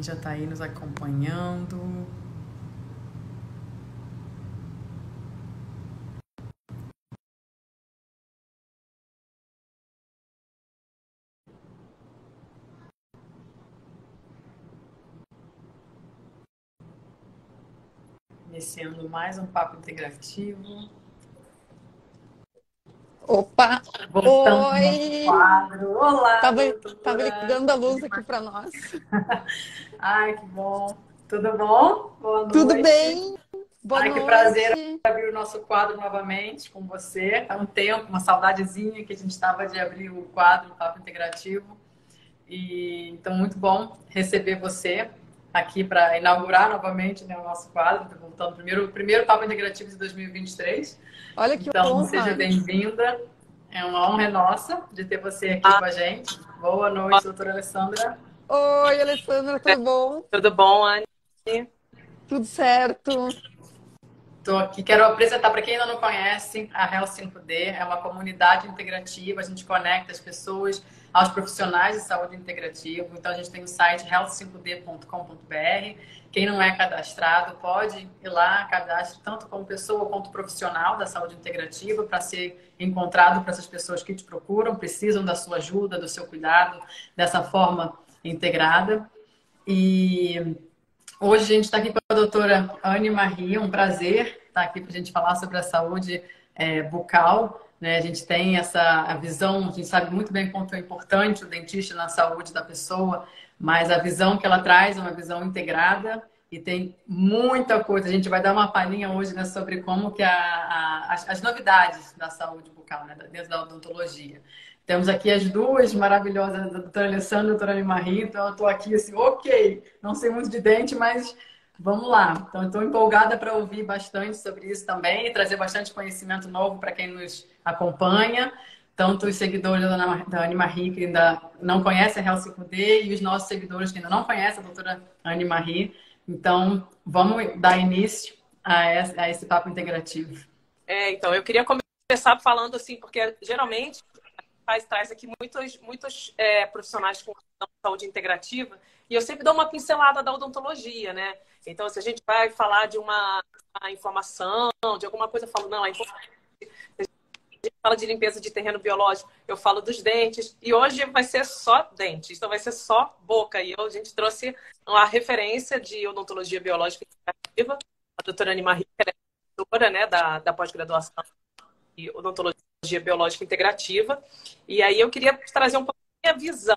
Quem já está aí nos acompanhando. Iniciando mais um papo integrativo. Opa! Voltando ao nosso Oi! quadro. Olá, Tava, tava doutora. ligando a luz aqui para nós. Ai, que bom. Tudo bom? Boa Tudo noite. bem? Boa Ai, que prazer noite. abrir o nosso quadro novamente com você. Há um tempo, uma saudadezinha que a gente estava de abrir o quadro Papo Integrativo. E então, muito bom receber você aqui para inaugurar novamente, né, o nosso quadro. Estou voltando primeiro Papo Integrativo de 2023. Olha que Então, seja honra. bem-vinda. É uma honra nossa de ter você aqui Ah, com a gente. Boa noite, doutora Alessandra. Oi, Alessandra, tudo bom? tudo bom, Anne? Tudo certo? Estou aqui, quero apresentar para quem ainda não conhece, a Hel 5D é uma comunidade integrativa, a gente conecta as pessoas aos profissionais de saúde integrativo. Então a gente tem o site health5d.com.br. Quem não é cadastrado pode ir lá, cadastre tanto como pessoa quanto profissional da saúde integrativa para ser encontrado para essas pessoas que te procuram, precisam da sua ajuda, do seu cuidado, dessa forma integrada. E hoje a gente está aqui com a doutora Anne Marie, um prazer estar aqui para a gente falar sobre a saúde bucal. Né? A gente tem a visão, a gente sabe muito bem quanto é importante o dentista na saúde da pessoa, mas a visão que ela traz é uma visão integrada e tem muita coisa. A gente vai dar uma palhinha hoje, né, sobre como que as novidades da saúde bucal, né, dentro da odontologia. Temos aqui as duas maravilhosas, a doutora Alessandra e a doutora Marie, então eu estou aqui assim, ok, não sei muito de dente, mas vamos lá. Então, eu estou empolgada para ouvir bastante sobre isso também e trazer bastante conhecimento novo para quem nos acompanha, tanto os seguidores da Anne Marie, que ainda não conhecem a Real 5D, e os nossos seguidores que ainda não conhecem a doutora Anne Marie. Então, vamos dar início a esse papo integrativo. Então, eu queria começar falando assim, porque geralmente traz aqui muitos profissionais com saúde integrativa, e eu sempre dou uma pincelada da odontologia, né? Então, se a gente vai falar de uma informação, de alguma coisa, eu falo, não, é importante. A gente fala de limpeza de terreno biológico, eu falo dos dentes, e hoje vai ser só dentes, então vai ser só boca. E a gente trouxe uma referência de odontologia biológica integrativa, a doutora Anne Marie, que é doutora, né, da pós-graduação de odontologia biológica integrativa. E aí eu queria trazer um pouco a minha visão.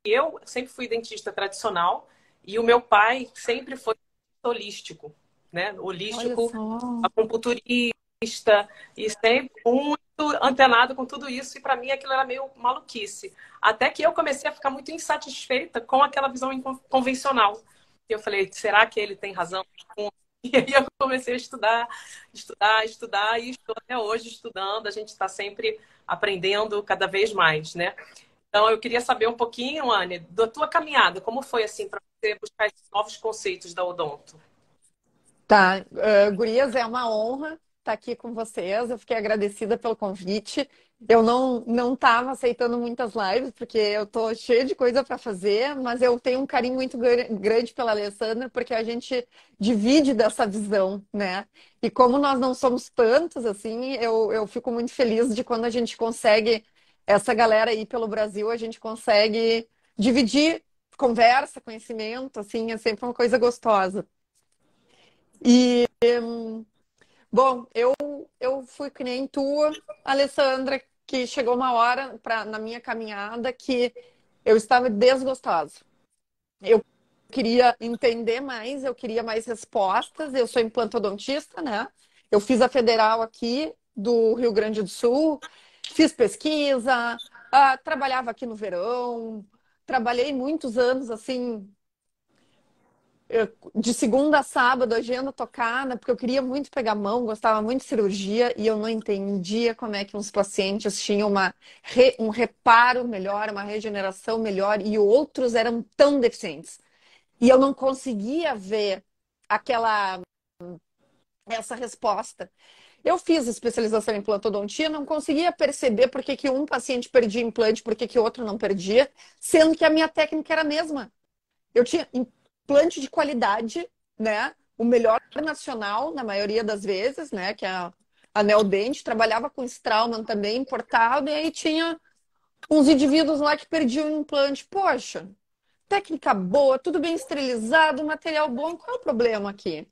Eu sempre fui dentista tradicional e o meu pai sempre foi holístico, né? Olha Holístico, só. acupunturista e sempre muito antenado com tudo isso. E para mim aquilo era meio maluquice. Até que eu comecei a ficar muito insatisfeita com aquela visão convencional. E eu falei, será que ele tem razão? E aí eu comecei a estudar e estou até hoje estudando. A gente está sempre aprendendo cada vez mais, né? Então eu queria saber um pouquinho, Anne, da tua caminhada. Como foi assim para você buscar esses novos conceitos da odonto? Tá, gurias, é uma honra estar aqui com vocês. Eu fiquei agradecida pelo convite. Eu não estava aceitando muitas lives porque eu tô cheia de coisa para fazer, mas eu tenho um carinho muito grande pela Alessandra porque a gente divide dessa visão, né? E como nós não somos tantos assim, eu fico muito feliz de quando a gente consegue essa galera aí pelo Brasil, a gente consegue dividir conversa, conhecimento, assim, é sempre uma coisa gostosa. E bom, eu fui que nem tua, Alessandra, que chegou uma hora na minha caminhada que eu estava desgostosa. Eu queria entender mais, eu queria mais respostas. Eu sou implantodontista, né? Eu fiz a federal aqui do Rio Grande do Sul, fiz pesquisa, trabalhava aqui no verão, trabalhei muitos anos assim de segunda a sábado, agenda tocada, porque eu queria muito pegar mão, gostava muito de cirurgia e eu não entendia como é que uns pacientes tinham um reparo melhor, uma regeneração melhor e outros eram tão deficientes. E eu não conseguia ver aquela essa resposta. Eu fiz especialização em implantodontia, não conseguia perceber por que que um paciente perdia implante, por que que outro não perdia, sendo que a minha técnica era a mesma. Eu tinha implante de qualidade, né? O melhor nacional, na maioria das vezes, né? Que é a Neodente, trabalhava com Straumann também, importado, e aí tinha uns indivíduos lá que perdiam o implante. Poxa, técnica boa, tudo bem esterilizado, material bom, qual é o problema aqui?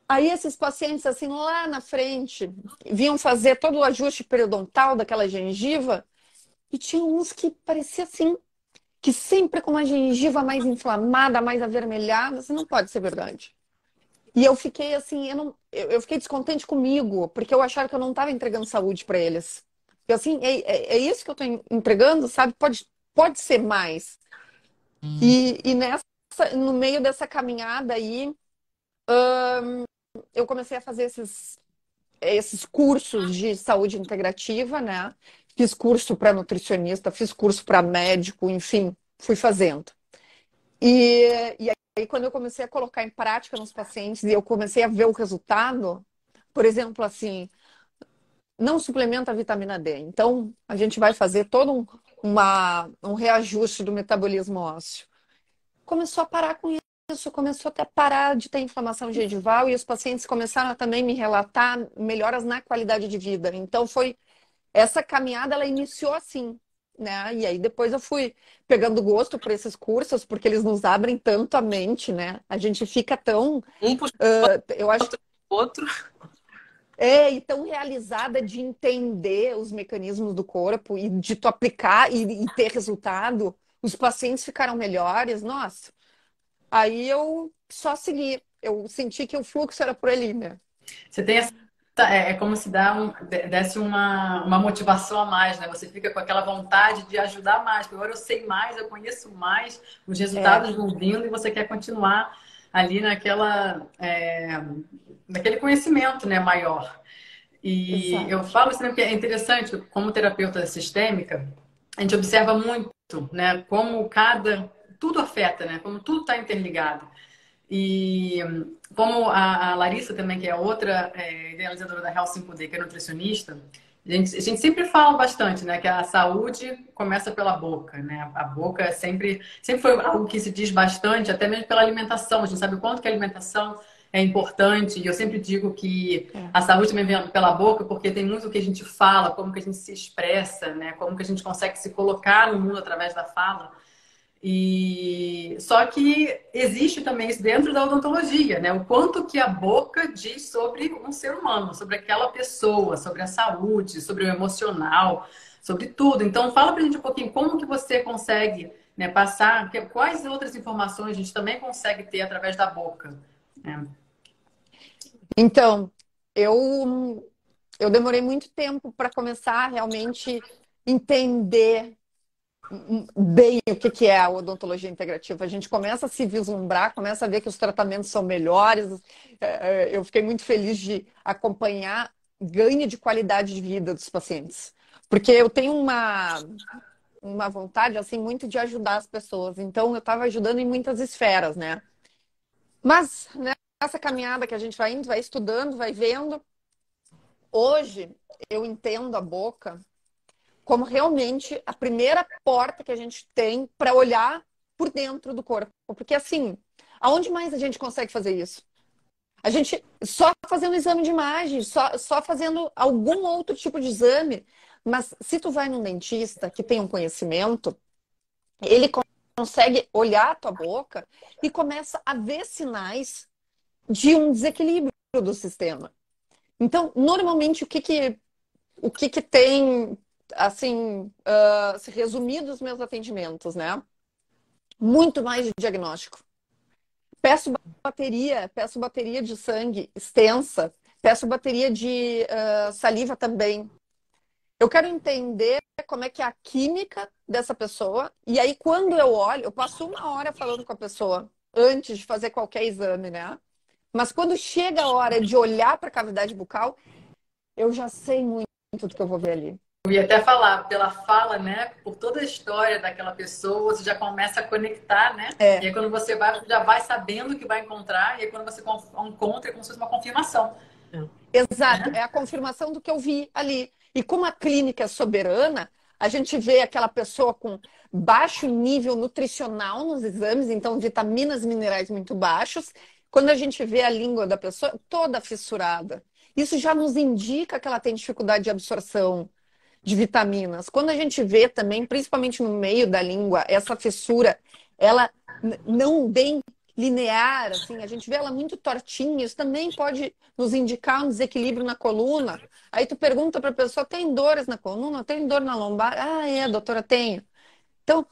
Aí esses pacientes, assim, lá na frente, vinham fazer todo o ajuste periodontal daquela gengiva e tinha uns que parecia assim, que sempre com uma gengiva mais inflamada, mais avermelhada, isso não pode ser verdade. E eu fiquei assim, eu fiquei descontente comigo, porque eu achava que eu não estava entregando saúde para eles. Eu, assim, é isso que eu estou entregando, sabe? Pode ser mais. E no meio dessa caminhada aí, eu comecei a fazer esses cursos de saúde integrativa, né? Fiz curso para nutricionista, fiz curso para médico, enfim, fui fazendo. E aí, quando eu comecei a colocar em prática nos pacientes e eu comecei a ver o resultado, por exemplo, assim, não suplementa a vitamina D. Então, a gente vai fazer todo um reajuste do metabolismo ósseo. Começou a parar com isso, começou a parar de ter inflamação gengival e os pacientes começaram a também me relatar melhoras na qualidade de vida. Então, essa caminhada, ela iniciou assim, né? E aí depois eu fui pegando gosto por esses cursos, porque eles nos abrem tanto a mente, né? A gente fica tão, Um puxa eu acho, o outro. e tão realizada de entender os mecanismos do corpo e de tu aplicar e ter resultado. Os pacientes ficaram melhores, nossa. Aí eu só segui. Eu senti que o fluxo era por ali, né? Você tem essa. É como se desse uma motivação a mais, né? Você fica com aquela vontade de ajudar mais, porque agora eu sei mais, eu conheço mais, os resultados vão vindo e você quer continuar ali naquele conhecimento, né, maior. E eu Exato. falo sempre que é interessante, como terapeuta sistêmica, a gente observa muito, né, tudo afeta, né, como tudo está interligado. E como a Larissa também, que é outra idealizadora da Health 5D, que é nutricionista, a gente sempre fala bastante, né, que a saúde começa pela boca, né? A boca sempre foi algo que se diz bastante, até mesmo pela alimentação. A gente sabe o quanto que a alimentação é importante. E eu sempre digo que a saúde também vem pela boca, porque tem muito o que a gente fala, como que a gente se expressa, né? Como que a gente consegue se colocar no mundo através da fala. E só que existe também isso dentro da odontologia, né? O quanto que a boca diz sobre um ser humano, sobre aquela pessoa, sobre a saúde, sobre o emocional, sobre tudo. Então, fala pra gente um pouquinho como que você consegue, né, passar, quais outras informações a gente também consegue ter através da boca, né? Então, eu demorei muito tempo para começar a realmente entender bem o que é a odontologia integrativa. A gente começa a se vislumbrar, começa a ver que os tratamentos são melhores. Eu fiquei muito feliz de acompanhar ganho de qualidade de vida dos pacientes. Porque eu tenho uma vontade, assim, muito de ajudar as pessoas. Então, eu estava ajudando em muitas esferas, né? Mas, nessa caminhada que a gente vai indo, vai estudando, vai vendo, hoje eu entendo a boca como realmente a primeira porta que a gente tem para olhar por dentro do corpo. Porque assim, aonde mais a gente consegue fazer isso? A gente só fazendo exame de imagem, só fazendo algum outro tipo de exame. Mas se tu vai num dentista que tem um conhecimento, ele consegue olhar a tua boca e começa a ver sinais de um desequilíbrio do sistema. Então, normalmente, o que tem, assim, se resumir dos meus atendimentos, né? Muito mais de diagnóstico. Peço bateria de sangue extensa, peço bateria de saliva também. Eu quero entender como é que é a química dessa pessoa, e aí quando eu olho, eu passo 1 hora falando com a pessoa antes de fazer qualquer exame, né? Mas quando chega a hora de olhar para a cavidade bucal, eu já sei muito do que eu vou ver ali. Eu ia até falar, pela fala, né? Por toda a história daquela pessoa, você já começa a conectar, né? E aí quando você vai, já vai sabendo o que vai encontrar, e aí quando você encontra, é como se fosse uma confirmação. Exato, Né? é a confirmação do que eu vi ali. E como a clínica é soberana, A gente vê aquela pessoa com baixo nível nutricional nos exames, então vitaminas e minerais muito baixos. Quando a gente vê a língua da pessoa toda fissurada, isso já nos indica que ela tem dificuldade de absorção de vitaminas. Quando a gente vê também, principalmente no meio da língua, essa fissura, ela não bem linear, assim, a gente vê ela muito tortinha, isso também pode nos indicar um desequilíbrio na coluna. Aí tu pergunta para a pessoa, tem dores na coluna? Tem dor na lombar? Ah, é, doutora, tenho. Então,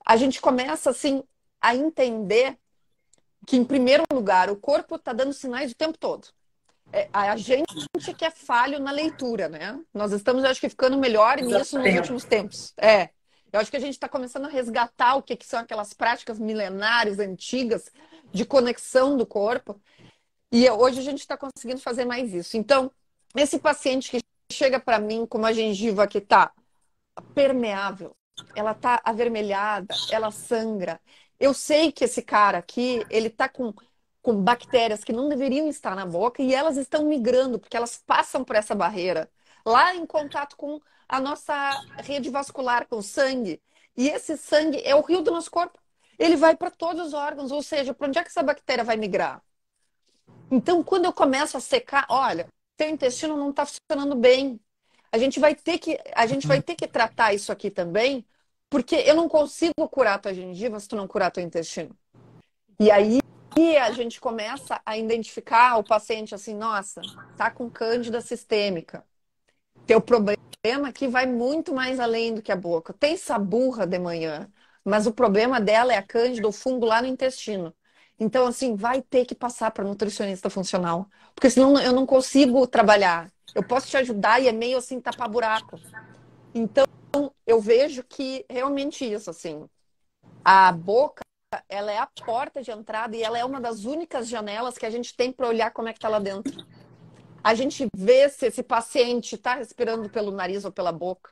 a gente começa, assim, a entender que, em primeiro lugar, o corpo está dando sinais o tempo todo. A gente que é falho na leitura, né? Nós estamos, acho que, ficando melhor nisso nos últimos tempos. Eu acho que a gente está começando a resgatar o que são aquelas práticas milenares, antigas, de conexão do corpo. E hoje a gente está conseguindo fazer mais isso. Então, esse paciente que chega para mim com uma gengiva que está permeável, ela está avermelhada, ela sangra. Eu sei que esse cara aqui, ele está com bactérias que não deveriam estar na boca e elas estão migrando, porque elas passam por essa barreira, lá em contato com a nossa rede vascular, com o sangue. E esse sangue é o rio do nosso corpo. Ele vai para todos os órgãos, ou seja, para onde é que essa bactéria vai migrar? Então, quando eu começo a secar, olha, teu intestino não está funcionando bem. A gente vai ter que tratar isso aqui também, porque eu não consigo curar a tua gengiva se tu não curar teu intestino. E aí a gente começa a identificar o paciente assim, nossa, tá com cândida sistêmica. Teu problema aqui vai muito mais além do que a boca. Tem saburra de manhã, mas o problema dela é a cândida, o fungo lá no intestino. Então, assim, vai ter que passar para nutricionista funcional, porque senão eu não consigo trabalhar. Eu posso te ajudar e é meio assim, tapar buraco. Então, eu vejo que realmente isso, assim, a boca, ela é a porta de entrada e ela é uma das únicas janelas que a gente tem para olhar como é que está lá dentro. A gente vê se esse paciente está respirando pelo nariz ou pela boca.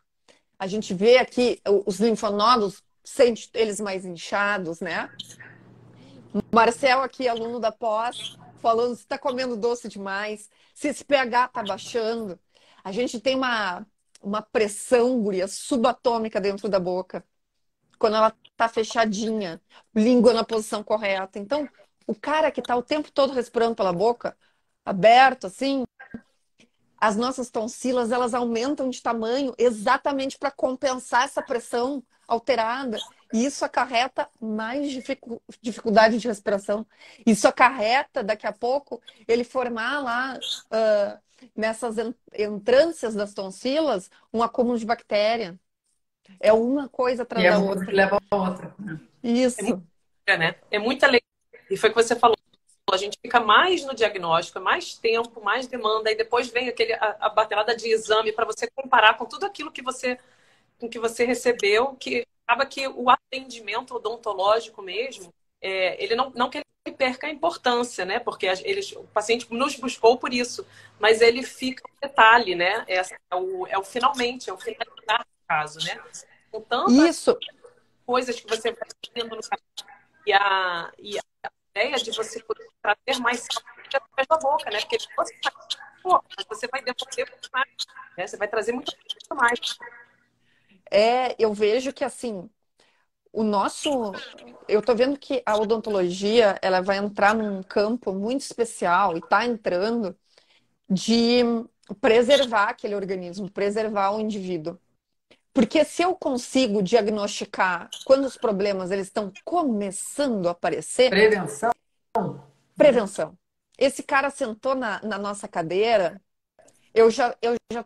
A gente vê aqui os linfonodos, sente eles mais inchados, né? O Marcel aqui, aluno da pós, falando se está comendo doce demais, se esse pH está baixando. A gente tem uma pressão, guria, subatômica dentro da boca. Quando ela está fechadinha, língua na posição correta. Então, o cara que está o tempo todo respirando pela boca, aberto, assim, as nossas tonsilas, elas aumentam de tamanho exatamente para compensar essa pressão alterada. E isso acarreta mais dificuldade de respiração. Isso acarreta, daqui a pouco, ele formar lá, nessas entrâncias das tonsilas, um acúmulo de bactéria. É uma coisa atrás da outra. Que leva a outra. Isso. É muita lei. E foi o que você falou. A gente fica mais no diagnóstico, é mais tempo, mais demanda, e depois vem a batelada de exame para você comparar com tudo aquilo que você recebeu, que acaba que o atendimento odontológico mesmo, ele não que ele perca a importância, né? Porque o paciente nos buscou por isso, mas ele fica um detalhe, né? É o finalmente, é o finalizar do caso, né? Com tantas coisas que você vai tendo no caminho, e a ideia de você poder trazer mais saúde através da boca, né? Porque você vai devolver muito mais, né? Você vai trazer muito mais. Eu vejo que, assim, eu tô vendo que a odontologia, ela vai entrar num campo muito especial e tá entrando de preservar aquele organismo, preservar o indivíduo. Porque se eu consigo diagnosticar quando os problemas eles estão começando a aparecer... Prevenção. Esse cara sentou na nossa cadeira, eu já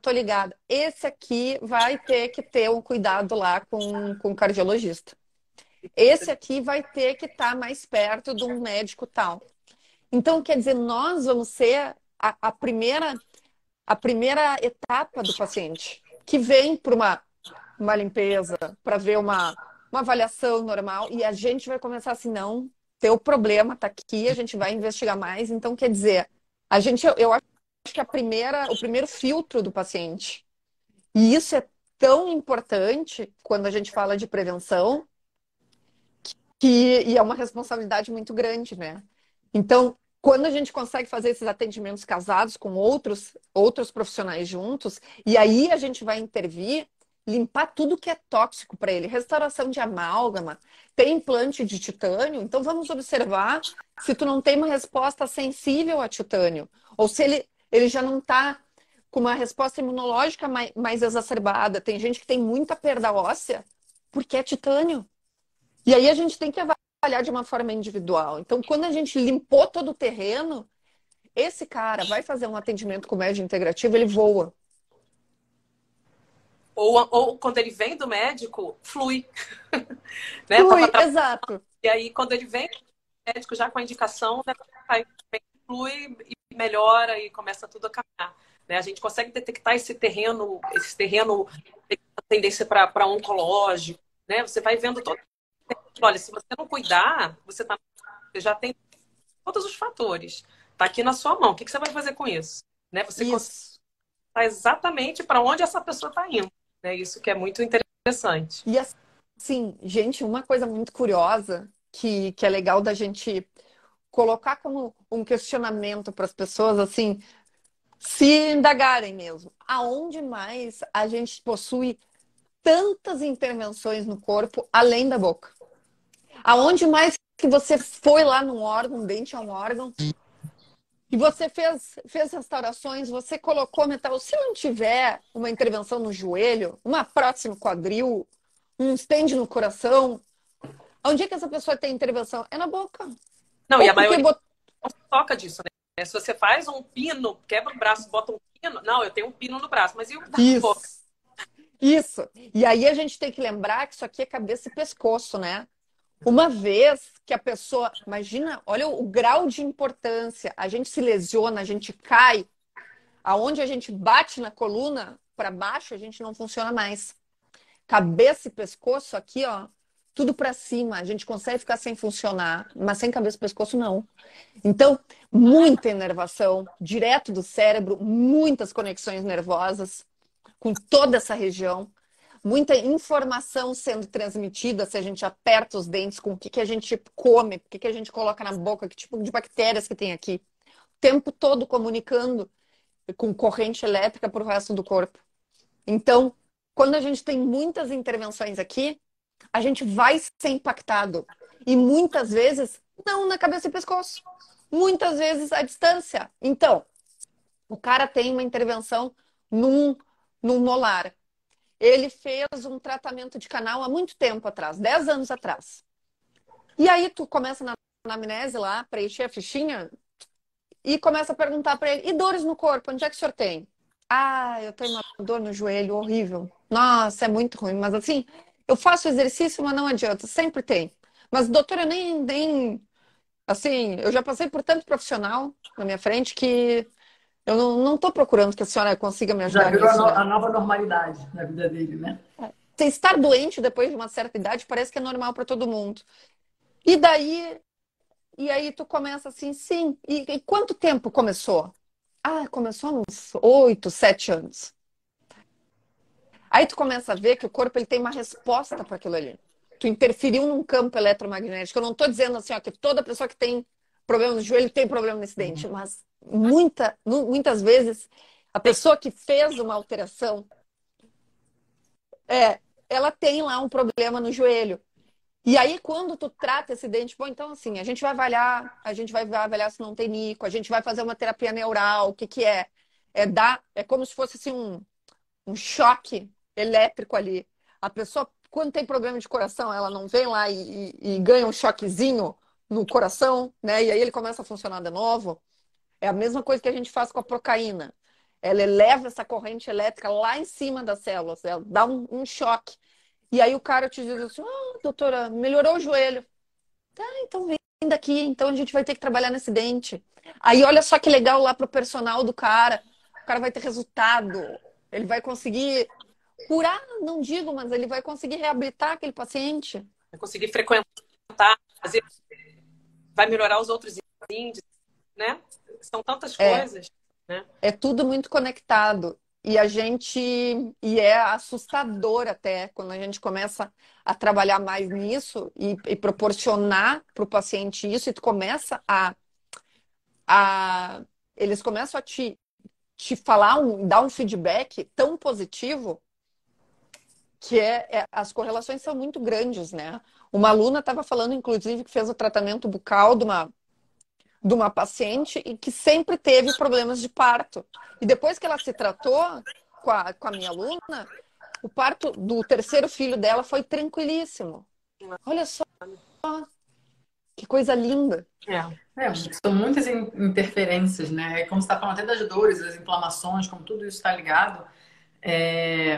tô ligada. Esse aqui vai ter que ter um cuidado lá com o cardiologista. Esse aqui vai ter que estar mais perto de um médico tal. Então, quer dizer, nós vamos ser a primeira etapa do paciente, que vem para uma limpeza, para ver uma avaliação normal, e a gente vai começar assim, não, teu problema está aqui, a gente vai investigar mais. Então, quer dizer, eu acho que o primeiro filtro do paciente, e isso é tão importante quando a gente fala de prevenção, e é uma responsabilidade muito grande, né? Então, quando a gente consegue fazer esses atendimentos casados com outros profissionais juntos, e aí a gente vai intervir, limpar tudo que é tóxico para ele. Restauração de amálgama, tem implante de titânio, então vamos observar se tu não tem uma resposta sensível a titânio, ou se ele já não está com uma resposta imunológica mais exacerbada. Tem gente que tem muita perda óssea porque é titânio. E aí a gente tem que avaliar de uma forma individual. Então, quando a gente limpou todo o terreno, esse cara vai fazer um atendimento com médio integrativo, ele voa. Ou quando ele vem do médico, flui. Né? Flui, exato. E aí, quando ele vem do médico já com a indicação, né, aí flui e melhora e começa tudo a caminhar. Né? A gente consegue detectar esse terreno tem tendência para oncológico. Né? Você vai vendo todo. Olha, se você não cuidar, você já tem todos os fatores. Está aqui na sua mão. O que você vai fazer com isso? Né? Você Isso. está exatamente para onde essa pessoa está indo. Né? Isso que é muito interessante. E assim, gente, uma coisa muito curiosa que é legal da gente colocar como um questionamento para as pessoas, assim, se indagarem mesmo. Aonde mais a gente possui tantas intervenções no corpo além da boca? Aonde mais que você foi lá num órgão, um dente é um órgão, e você fez restaurações, você colocou metal. Se não tiver uma intervenção no joelho, uma prótese no quadril, um stent no coração, onde é que essa pessoa tem intervenção? É na boca. Não, Ou e a porque maioria não se toca disso, né? Se você faz um pino, quebra o braço, bota um pino. Não, eu tenho um pino no braço, mas e o da boca? Isso. E aí a gente tem que lembrar que isso aqui é cabeça e pescoço, né? Uma vez que a pessoa, imagina, olha o grau de importância, a gente se lesiona, a gente cai, aonde a gente bate na coluna para baixo, a gente não funciona mais. Cabeça e pescoço aqui, ó, tudo para cima, a gente consegue ficar sem funcionar, mas sem cabeça e pescoço não. Então, muita inervação direto do cérebro, muitas conexões nervosas com toda essa região. Muita informação sendo transmitida se a gente aperta os dentes, com o que a gente come, o que a gente coloca na boca, que tipo de bactérias que tem aqui. O tempo todo comunicando com corrente elétrica para o resto do corpo. Então, quando a gente tem muitas intervenções aqui, a gente vai ser impactado. E muitas vezes, não na cabeça e pescoço. Muitas vezes à distância. Então, o cara tem uma intervenção num molar. Ele fez um tratamento de canal há muito tempo atrás, 10 anos atrás. E aí tu começa na anamnese lá, preencher a fichinha e começa a perguntar para ele, e dores no corpo, onde é que o senhor tem? Ah, eu tenho uma dor no joelho horrível. Nossa, é muito ruim, mas assim, eu faço exercício, mas não adianta, sempre tem. Mas doutora, eu nem assim, eu já passei por tanto profissional na minha frente que eu não estou procurando que a senhora consiga me Já ajudar virou nisso, né? a nova normalidade na vida dele, né? Você estar doente depois de uma certa idade parece que é normal para todo mundo. E daí, e aí tu começa assim, sim. E quanto tempo começou? Ah, começou há uns 8, 7 anos. Aí tu começa a ver que o corpo ele tem uma resposta para aquilo ali. Tu interferiu num campo eletromagnético. Eu não estou dizendo assim, ó, que toda pessoa que tem problema no joelho tem problema nesse dente, mas muitas vezes a pessoa que fez uma alteração ela tem lá um problema no joelho. E aí, quando tu trata esse dente, bom, então assim, a gente vai avaliar se não tem nico, a gente vai fazer uma terapia neural, o que que é? É como se fosse assim, um choque elétrico ali. A pessoa, quando tem problema de coração, ela não vem lá e ganha um choquezinho no coração, né? E aí ele começa a funcionar de novo. É a mesma coisa que a gente faz com a procaína. Ela eleva essa corrente elétrica lá em cima das células, ela dá um choque. E aí o cara te diz assim, doutora, melhorou o joelho. Tá, então vem daqui, então a gente vai ter que trabalhar nesse dente. Aí olha só que legal lá pro personal do cara. O cara vai ter resultado. Ele vai conseguir curar, não digo, mas ele vai conseguir reabilitar aquele paciente. Vai conseguir frequentar, fazer, vai melhorar os outros índices, né? São tantas coisas, né? É tudo muito conectado. E é assustador até quando a gente começa a trabalhar mais nisso e proporcionar para o paciente isso, e tu começa eles começam a te falar, dar um feedback tão positivo. as correlações são muito grandes, né? Uma aluna estava falando, inclusive, que fez o tratamento bucal de uma paciente e que sempre teve problemas de parto. E depois que ela se tratou com a minha aluna, o parto do terceiro filho dela foi tranquilíssimo. Olha só que coisa linda. São muitas interferências, né? Como você está falando até das dores, das inflamações, como tudo isso está ligado.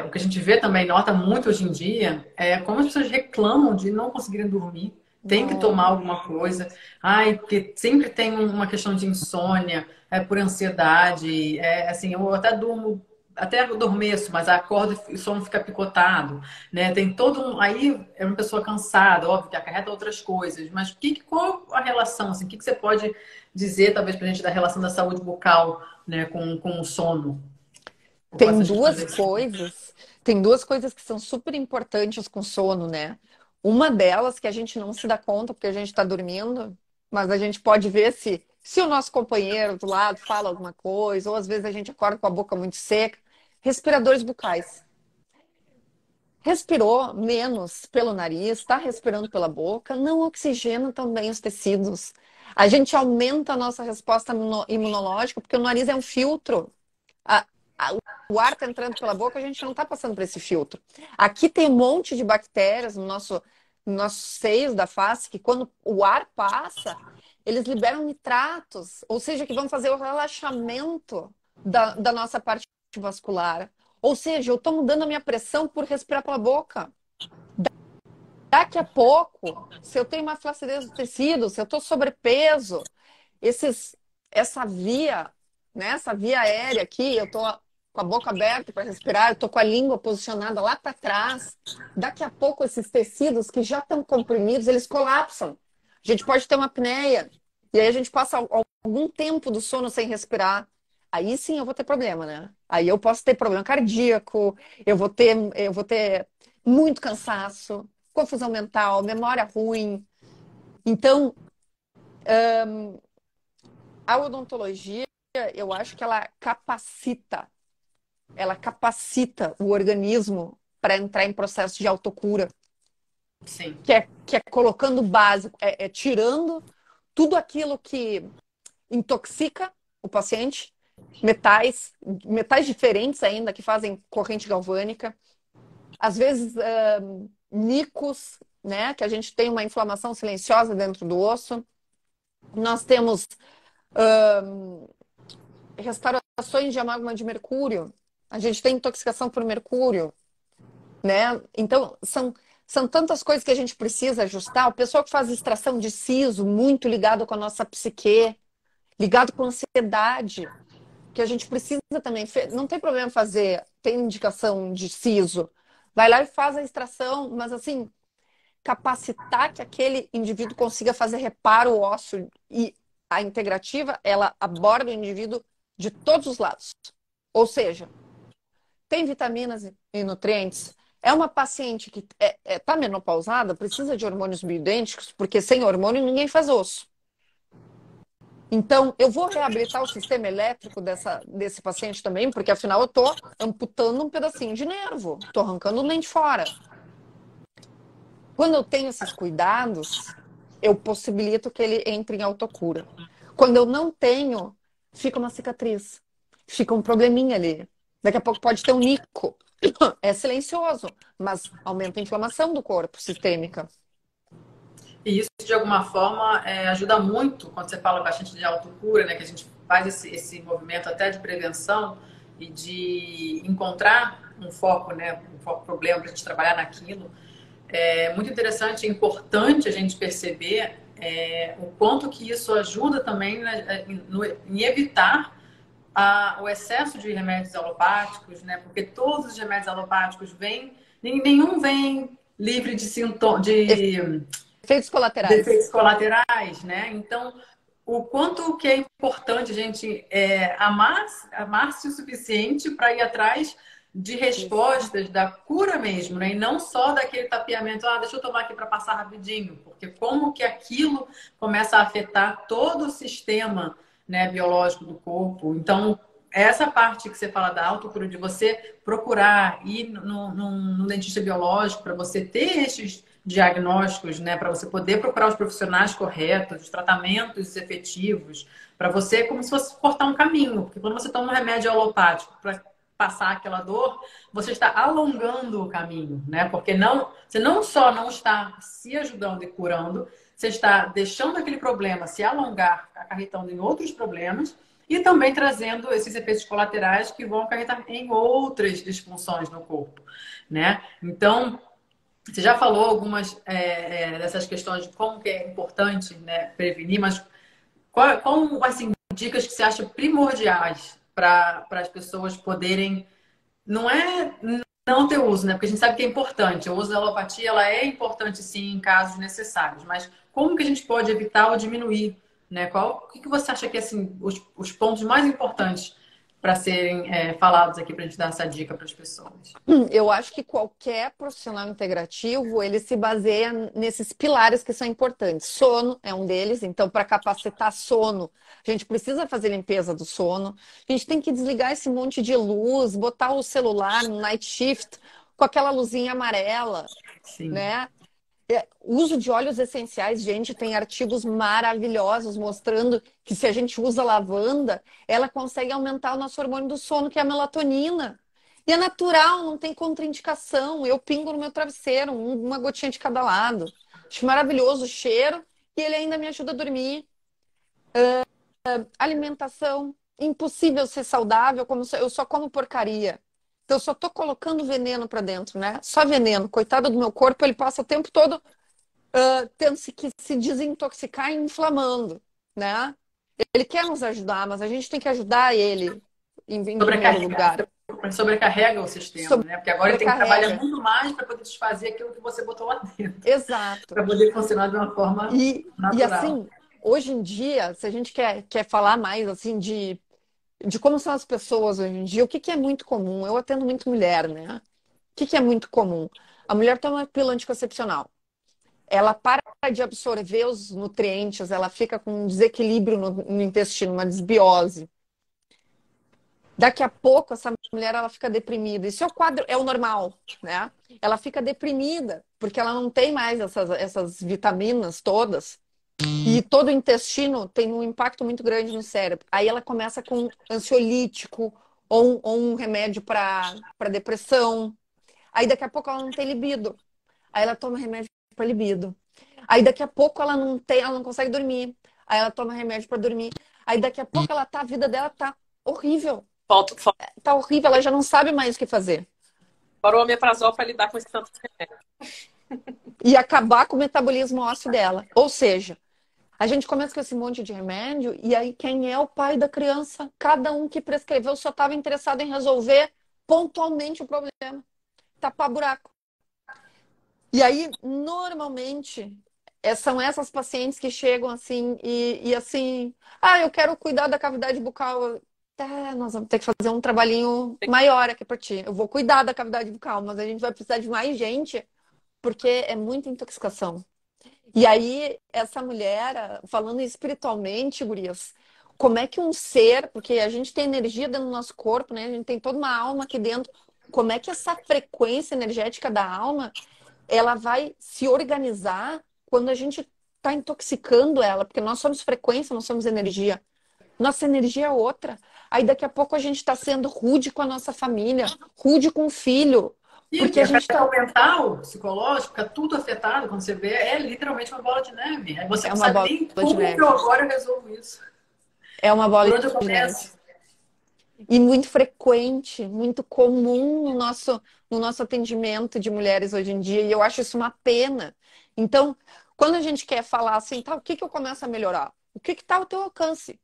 O que a gente vê também, nota muito hoje em dia, é como as pessoas reclamam de não conseguirem dormir, tem que tomar alguma coisa. Ai, porque sempre tem uma questão de insônia, por ansiedade. Assim, eu até adormeço, mas acordo e o sono fica picotado, né? Tem todo um. Aí é uma pessoa cansada, óbvio que acarreta outras coisas, mas qual a relação? Assim, o que você pode dizer, talvez, para a gente da relação da saúde bucal, né, com o sono? Tem duas coisas que são super importantes com sono, né? Uma delas que a gente não se dá conta porque a gente está dormindo, mas a gente pode ver se o nosso companheiro do lado fala alguma coisa, ou às vezes a gente acorda com a boca muito seca. Respiradores bucais. Respirou menos pelo nariz, está respirando pela boca, não oxigena também os tecidos. A gente aumenta a nossa resposta imunológica, porque o nariz é um filtro. A- o ar está entrando pela boca, a gente não está passando por esse filtro. Aqui tem um monte de bactérias no nossos seios da face, que quando o ar passa, eles liberam nitratos, ou seja, que vão fazer o relaxamento da nossa parte vascular. Ou seja, eu estou mudando a minha pressão por respirar pela boca. Daqui a pouco, se eu tenho uma flacidez do tecido, se eu estou sobrepeso, essa via, né, essa via aérea aqui, eu estou com a boca aberta para respirar, eu estou com a língua posicionada lá para trás. Daqui a pouco, esses tecidos que já estão comprimidos, eles colapsam. A gente pode ter uma apneia. E aí a gente passa algum tempo do sono sem respirar. Aí sim eu vou ter problema, né? Aí eu posso ter problema cardíaco, eu vou ter muito cansaço, confusão mental, memória ruim. Então, a odontologia, eu acho que ela capacita o organismo para entrar em processo de autocura, Sim. que é colocando básico, tirando tudo aquilo que intoxica o paciente, metais diferentes ainda que fazem corrente galvânica, às vezes nicos, né, que a gente tem uma inflamação silenciosa dentro do osso. Nós temos restaurações de amálgama de mercúrio. A gente tem intoxicação por mercúrio, né? Então, são tantas coisas que a gente precisa ajustar. O pessoal que faz extração de siso, muito ligado com a nossa psique, ligado com a ansiedade, que a gente precisa também. Não tem problema fazer, tem indicação de siso. Vai lá e faz a extração, mas assim, capacitar que aquele indivíduo consiga fazer reparo ósseo e a integrativa, ela aborda o indivíduo de todos os lados. Ou seja, tem vitaminas e nutrientes. É uma paciente que está menopausada, precisa de hormônios bioidênticos, porque sem hormônio ninguém faz osso. Então, eu vou reabilitar o sistema elétrico desse paciente também, porque afinal eu estou amputando um pedacinho de nervo, estou arrancando o dente fora. Quando eu tenho esses cuidados, eu possibilito que ele entre em autocura. Quando eu não tenho, fica uma cicatriz, fica um probleminha ali. Daqui a pouco pode ter um nico. É silencioso, mas aumenta a inflamação do corpo sistêmica. E isso, de alguma forma, ajuda muito quando você fala bastante de autocura, né? Que a gente faz esse movimento até de prevenção e de encontrar um foco, né? Um foco problema para a gente trabalhar naquilo. É muito interessante e importante a gente perceber o quanto que isso ajuda também, né, em evitar o excesso de remédios alopáticos, né? Porque todos os remédios alopáticos nenhum vem livre de sintomas, de efeitos colaterais. defeitos colaterais, né? Então, o quanto que é importante a gente amar-se o suficiente para ir atrás de respostas da cura mesmo, né? E não só daquele tapeamento, deixa eu tomar aqui para passar rapidinho, porque como que aquilo começa a afetar todo o sistema, né, biológico do corpo. Então, essa parte que você fala da autocura, de você procurar ir no dentista biológico para você ter esses diagnósticos, né? Para você poder procurar os profissionais corretos, os tratamentos efetivos, para você, como se fosse cortar um caminho. Porque quando você toma um remédio alopático para passar aquela dor, você está alongando o caminho, né? Porque você não só não está se ajudando e curando, você está deixando aquele problema se alongar, acarretando em outros problemas e também trazendo esses efeitos colaterais que vão acarretar em outras disfunções no corpo, né? Então, você já falou algumas dessas questões de como que é importante, né, prevenir, mas como, assim, dicas que você acha primordiais para as pessoas poderem não é não ter uso, né? Porque a gente sabe que é importante. O uso da alopatia, ela é importante sim em casos necessários, mas como que a gente pode evitar ou diminuir, né? O que você acha que assim os pontos mais importantes para serem falados aqui para a gente dar essa dica para as pessoas? Eu acho que qualquer profissional integrativo, ele se baseia nesses pilares que são importantes. Sono é um deles, então para capacitar sono, a gente precisa fazer limpeza do sono. A gente tem que desligar esse monte de luz, botar o celular no night shift com aquela luzinha amarela, Sim. né? Uso de óleos essenciais, gente, tem artigos maravilhosos mostrando que se a gente usa lavanda, ela consegue aumentar o nosso hormônio do sono, que é a melatonina. E é natural, não tem contraindicação. Eu pingo no meu travesseiro, uma gotinha de cada lado. Acho maravilhoso o cheiro e ele ainda me ajuda a dormir. Alimentação, impossível ser saudável, eu só como porcaria. Então, eu só tô colocando veneno para dentro, né? Só veneno. Coitado do meu corpo, ele passa o tempo todo tendo que se desintoxicar e inflamando, né? Ele quer nos ajudar, mas a gente tem que ajudar ele em primeiro lugar. Sobrecarrega o sistema, né? Porque agora ele tem que trabalhar Sobrecarrega. muito mais para poder desfazer aquilo que você botou lá dentro, Exato. para poder funcionar de uma forma E natural. assim, hoje em dia, se a gente quer falar mais assim de como são as pessoas hoje em dia, o que que é muito comum? Eu atendo muito mulher, né? O que que é muito comum? A mulher toma pílula anticoncepcional. Ela para de absorver os nutrientes, ela fica com um desequilíbrio no intestino, uma desbiose. Daqui a pouco, essa mulher ela fica deprimida. Isso é o quadro, é o normal, né? Ela fica deprimida, porque ela não tem mais essas vitaminas todas. E todo o intestino tem um impacto muito grande no cérebro. Aí ela começa com ansiolítico ou um remédio para depressão. Aí daqui a pouco ela não tem libido. Aí ela toma remédio para libido. Aí daqui a pouco ela não consegue dormir. Aí ela toma remédio para dormir. Aí daqui a pouco a vida dela tá horrível. Falta Tá horrível, ela já não sabe mais o que fazer. o omeprazol para lidar com esse tanto de remédio. E acabar com o metabolismo ósseo dela. Ou seja, a gente começa com esse monte de remédio e aí quem é o pai da criança? Cada um que prescreveu só estava interessado em resolver pontualmente o problema. Tapar buraco. E aí, normalmente, são essas pacientes que chegam assim e assim, eu quero cuidar da cavidade bucal. Tá, nós vamos ter que fazer um trabalhinho maior aqui para ti. Eu vou cuidar da cavidade bucal, mas a gente vai precisar de mais gente, porque é muita intoxicação. E aí, essa mulher, falando espiritualmente, gurias, como é que um ser, porque a gente tem energia dentro do nosso corpo, né? A gente tem toda uma alma aqui dentro. Como é que essa frequência energética da alma ela vai se organizar quando a gente está intoxicando ela, porque nós somos frequência, nós somos energia. Nossa energia é outra. Aí daqui a pouco a gente está sendo rude com a nossa família, rude com o filho, porque E a gente afeta está. o mental, psicológico, fica tudo afetado quando você vê. É literalmente uma bola de neve. Aí você É não uma sabe bola nem de como que eu neve. agora resolvo isso. É uma bola Por onde eu de começo? neve. E muito frequente, muito comum no nosso atendimento de mulheres hoje em dia. E eu acho isso uma pena. Então, quando a gente quer falar assim, tá, o que que eu começo a melhorar? O que que está ao teu alcance?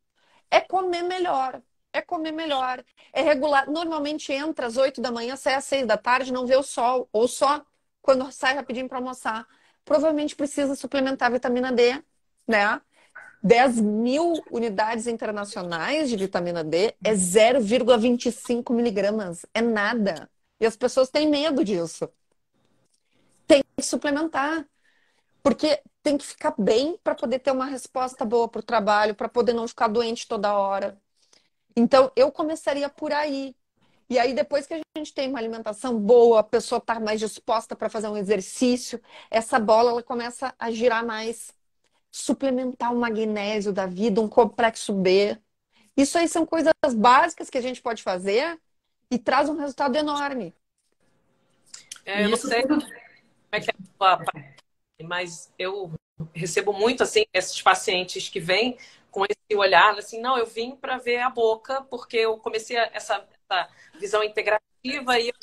É comer melhor. É comer melhor. É regular. Normalmente entra às 8 da manhã, sai às 6 da tarde, não vê o sol. Ou só quando sai rapidinho para almoçar. Provavelmente precisa suplementar vitamina D, né? 10.000 unidades internacionais de vitamina D é 0,25 miligramas. É nada. E as pessoas têm medo disso. Tem que suplementar. Porque tem que ficar bem para poder ter uma resposta boa para o trabalho, para poder não ficar doente toda hora. Então, eu começaria por aí. E aí, depois que a gente tem uma alimentação boa, a pessoa está mais disposta para fazer um exercício, essa bola ela começa a girar mais, suplementar o magnésio da vida, um complexo B. Isso aí são coisas básicas que a gente pode fazer e traz um resultado enorme. Eu E não isso sei como tudo. é que é a sua, mas eu recebo muito assim esses pacientes que vêm com esse olhar assim, não, eu vim para ver a boca porque eu comecei essa visão integrativa e eu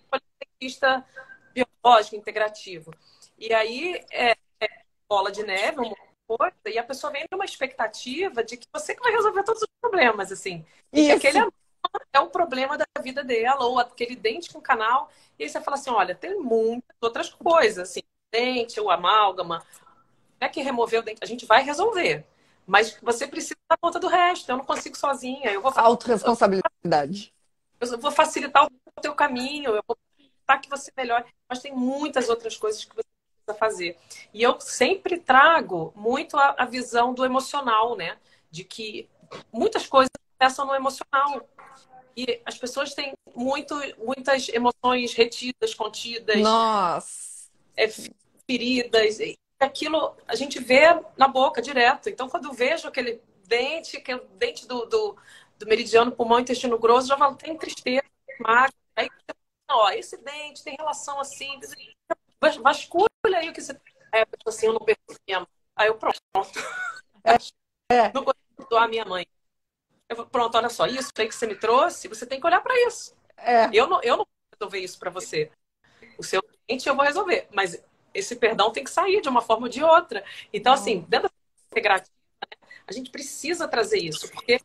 sou cientista biológico integrativo. E aí bola de neve, uma coisa, e a pessoa vem numa expectativa de que você que vai resolver todos os problemas, assim. E que aquele Isso. é o problema da vida dela, ou aquele dente com canal. E aí você fala assim, olha, tem muitas outras coisas, assim, dente, o amálgama, é que remover o dente, a gente vai resolver. Mas você precisa dar conta do resto. Eu não consigo sozinha. Autoresponsabilidade. Eu vou facilitar o teu caminho, eu vou facilitar que você melhore. Mas tem muitas outras coisas que você precisa fazer. E eu sempre trago muito a visão do emocional, né? De que muitas coisas começam no emocional. E as pessoas têm muitas emoções retidas, contidas, Nossa. é, feridas. E aquilo a gente vê na boca direto. Então, quando eu vejo aquele dente do meridiano pulmão intestino grosso, já falo, tem tristeza, mágoa. Aí, ó, esse dente tem relação assim. Vasculha aí o que você. Aí a pessoa assim, eu não perdoo minha mãe. Aí eu, pronto. É, Não consigo perdoar minha mãe. Eu vou, pronto, olha só, isso aí que você me trouxe, você tem que olhar para isso. é. Eu não vou resolver isso para você. O seu cliente eu vou resolver, mas esse perdão tem que sair de uma forma ou de outra. Então, assim, dentro da integrativa, a gente precisa trazer isso, porque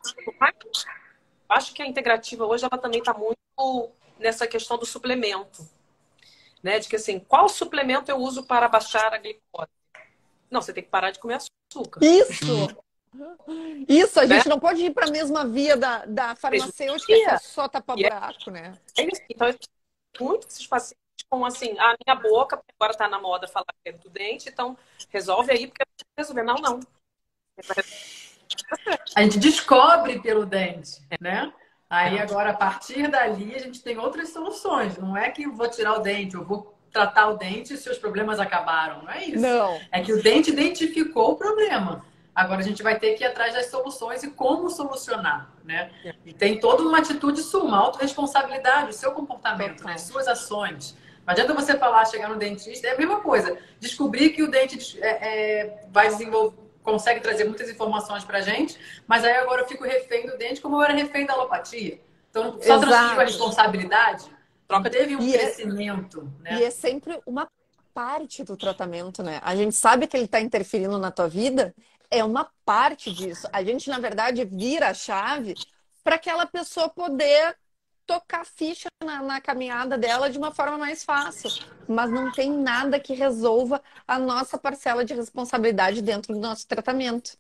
acho que a integrativa hoje ela também está muito nessa questão do suplemento, né? De que assim, qual suplemento eu uso para baixar a glicose? Não, você tem que parar de comer açúcar, Isso. Isso, a né? gente não pode ir para a mesma via da Mesmo farmacêutica que é dia. só E é tapa-buraco, né? isso. Então, muito esses pacientes com assim, a minha boca, porque agora está na moda falar que é do dente, então resolve aí, porque resolver. Não, não. A gente descobre pelo dente, né? Aí agora, a partir dali, a gente tem outras soluções. Não é que eu vou tirar o dente, eu vou tratar o dente e seus problemas acabaram. Não é isso. Não. É que o dente identificou o problema. Agora a gente vai ter que ir atrás das soluções e como solucionar, né? E tem toda uma atitude sua, uma autorresponsabilidade, o seu comportamento, né? As Total. suas ações. Não adianta você falar, chegar no dentista, é a mesma coisa. Descobrir que o dente vai desenvolver, consegue trazer muitas informações pra gente, mas aí agora eu fico refém do dente como eu era refém da alopatia. Então, só transferiu a Exato. responsabilidade, não Troca de teve um E é, crescimento, e né? é sempre uma parte do tratamento, né? A gente sabe que ele está interferindo na tua vida, é uma parte disso. A gente, na verdade, vira a chave para aquela pessoa poder tocar ficha na caminhada dela de uma forma mais fácil. Mas não tem nada que resolva a nossa parcela de responsabilidade dentro do nosso tratamento.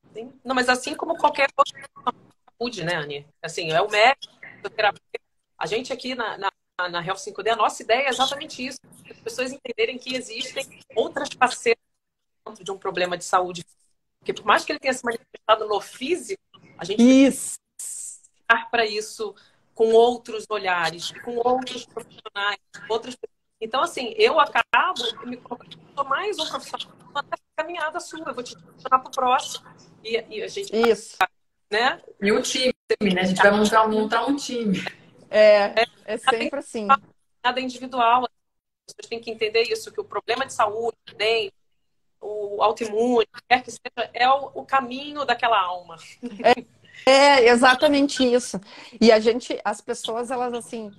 assim. Não, mas assim como qualquer outra saúde, né, Anny? Assim, é o médico, o terapeuta. A gente aqui na Health 5D, a nossa ideia é exatamente isso. As pessoas entenderem que existem outras facetas dentro de um problema de saúde. Porque por mais que ele tenha se manifestado no físico, a gente precisa Isso. olhar para isso com outros olhares, com outros profissionais, outras pessoas. Então, assim, eu acabo me colocando sou mais um profissional nessa caminhada sua. Eu vou te direcionar para o próximo. E a gente, Isso. né? E o time, né? A gente vai montar um time. É Nada sempre assim. nada individual. As pessoas têm que entender isso, que o problema de saúde, dente, o autoimune, quer que seja, é o caminho daquela alma. É exatamente isso. E a gente, as pessoas, elas assim,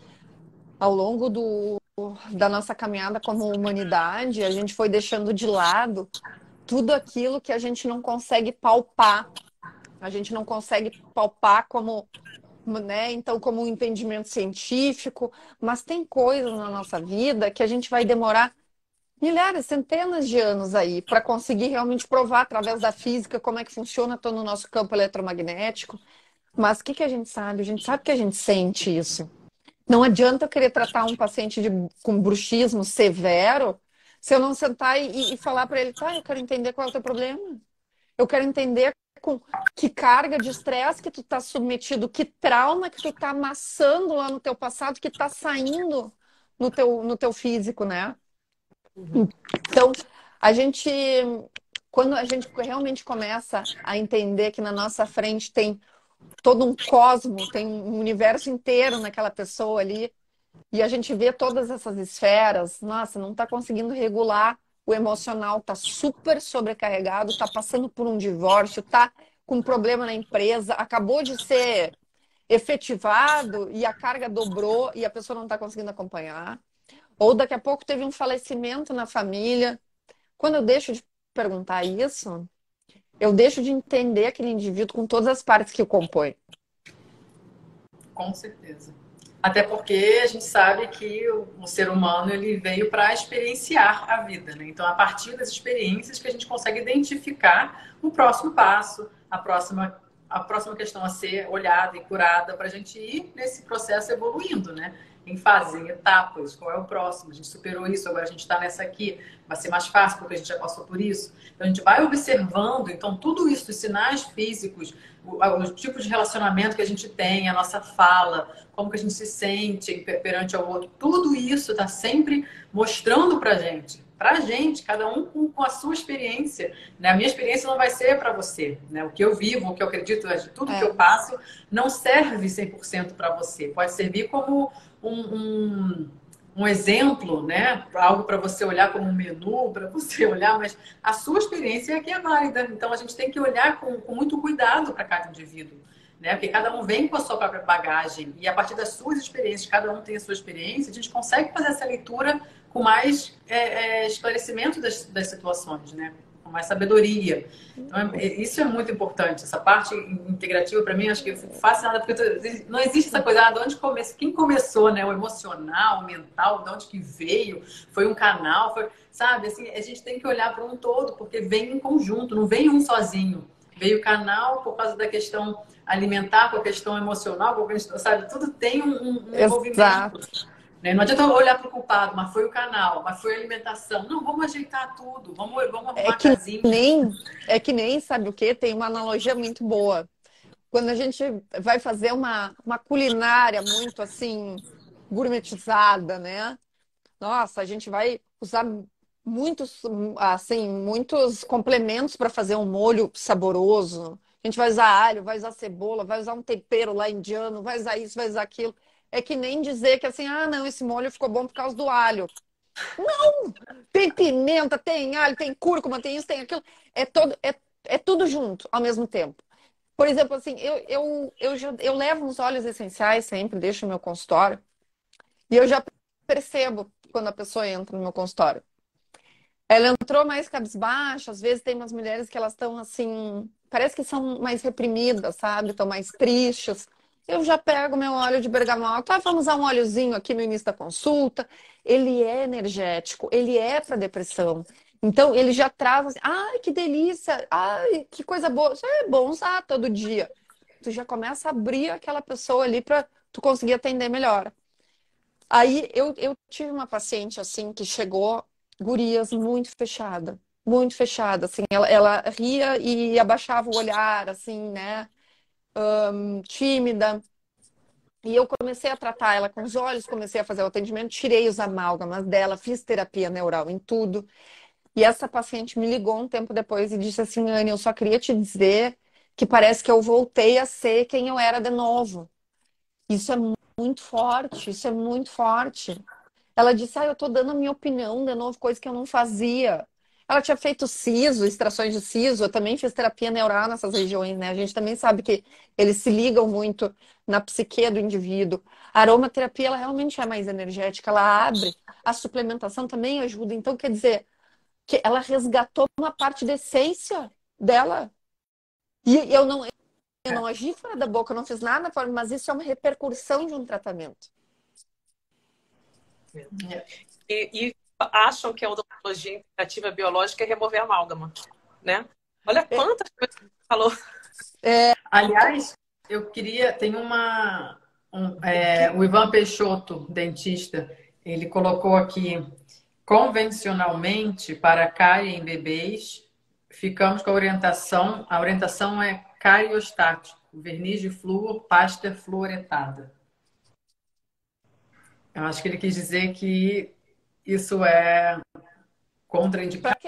ao longo da nossa caminhada como humanidade, a gente foi deixando de lado tudo aquilo que a gente não consegue palpar. A gente não consegue palpar como, né? Então, como um entendimento científico, mas tem coisas na nossa vida que a gente vai demorar milhares, centenas de anos aí para conseguir realmente provar através da física como é que funciona todo o nosso campo eletromagnético. Mas o que que a gente sabe? A gente sabe que a gente sente isso. Não adianta eu querer tratar um paciente com bruxismo severo se eu não sentar e falar para ele, tá, eu quero entender qual é o teu problema. Eu quero entender com que carga de estresse que tu tá submetido, que trauma que tu tá amassando lá no teu passado, que tá saindo no teu físico, né? Então, a gente, quando a gente realmente começa a entender que na nossa frente tem todo um cosmo, tem um universo inteiro naquela pessoa ali, e a gente vê todas essas esferas, nossa, não está conseguindo regular o emocional, está super sobrecarregado, está passando por um divórcio, está com um problema na empresa, acabou de ser efetivado e a carga dobrou e a pessoa não está conseguindo acompanhar. Ou daqui a pouco teve um falecimento na família. Quando eu deixo de perguntar isso, eu deixo de entender aquele indivíduo com todas as partes que o compõem. Com certeza. Até porque a gente sabe que o ser humano ele veio para experienciar a vida, né? Então, a partir das experiências que a gente consegue identificar o próximo passo, a próxima questão a ser olhada e curada para a gente ir nesse processo evoluindo, né? Em fases, em etapas. Qual é o próximo? A gente superou isso, agora a gente está nessa aqui. Vai ser mais fácil porque a gente já passou por isso. Então, a gente vai observando. Então, tudo isso, os sinais físicos, o tipo de relacionamento que a gente tem, a nossa fala, como que a gente se sente perante ao outro, tudo isso está sempre mostrando para gente, cada um com a sua experiência, né? A minha experiência não vai ser para você, né? O que eu vivo, o que eu acredito, tudo que eu passo não serve 100% para você, pode servir como um exemplo, né? Algo para você olhar como um menu, para você olhar, mas a sua experiência é que é válida. Então a gente tem que olhar com muito cuidado para cada indivíduo, né? Porque cada um vem com a sua própria bagagem e a partir das suas experiências, cada um tem a sua experiência, a gente consegue fazer essa leitura com mais esclarecimento das situações, né? Com mais sabedoria. Então, isso é muito importante. Essa parte integrativa, para mim, acho que eu fico fascinada, porque não existe essa coisa, de onde começou, quem começou, né? O emocional, o mental, de onde que veio, foi um canal, sabe? Assim, a gente tem que olhar para um todo, porque vem em conjunto, não vem um sozinho. Veio o canal por causa da questão alimentar, com a questão emocional, com a questão, sabe? Tudo tem um envolvimento. Né? Não adianta olhar para o culpado, mas foi o canal, mas foi a alimentação. Não, vamos ajeitar tudo, vamos arrumar a casinha. É que nem, sabe o quê? Tem uma analogia muito boa. Quando a gente vai fazer uma culinária muito assim, gourmetizada, né? Nossa, a gente vai usar muitos complementos para fazer um molho saboroso. A gente vai usar alho, vai usar cebola, vai usar um tempero lá indiano, vai usar isso, vai usar aquilo. É que nem dizer que assim, ah, não, esse molho ficou bom por causa do alho. Não! Tem pimenta, tem alho, tem cúrcuma, tem isso, tem aquilo. É tudo junto ao mesmo tempo. Por exemplo, assim, eu levo uns óleos essenciais sempre, deixo no meu consultório, e eu já percebo quando a pessoa entra no meu consultório. Ela entrou mais cabisbaixa, às vezes tem umas mulheres que elas estão assim, parece que são mais reprimidas, sabe? Estão mais tristes. Eu já pego meu óleo de bergamota, vamos usar um óleozinho aqui no início da consulta. Ele é energético, ele é para depressão. Então, ele já traz assim, ai, que delícia, ai, que coisa boa. Isso é bom usar todo dia. Tu já começa a abrir aquela pessoa ali para tu conseguir atender melhor. Aí eu tive uma paciente assim que chegou, gurias, muito fechada, assim, ela ria e abaixava o olhar, assim, né, tímida. E eu comecei a tratar ela com os olhos, comecei a fazer o atendimento, tirei os amálgamas dela, fiz terapia neural em tudo. E essa paciente me ligou um tempo depois e disse assim, Anne, eu só queria te dizer que parece que eu voltei a ser quem eu era de novo. Isso é muito forte, isso é muito forte. Ela disse, eu tô dando a minha opinião de novo, coisa que eu não fazia. Ela tinha feito siso, extrações de siso, eu também fiz terapia neural nessas regiões, né? A gente também sabe que eles se ligam muito na psique do indivíduo. A aromaterapia, ela realmente é mais energética, ela abre. A suplementação também ajuda. Então, quer dizer, que ela resgatou uma parte da essência dela. E eu não agi fora da boca, eu não fiz nada, mas isso é uma repercussão de um tratamento. E acham que a odontologia integrativa biológica é remover a amálgama, né? Olha quantas coisas você falou. Aliás, eu queria... Tem o Ivan Peixoto, dentista, ele colocou aqui, convencionalmente, para cárie em bebês, ficamos com a orientação. A orientação é cariostático, verniz de flúor, pasta fluoretada. Eu acho que ele quis dizer que isso é contraindicado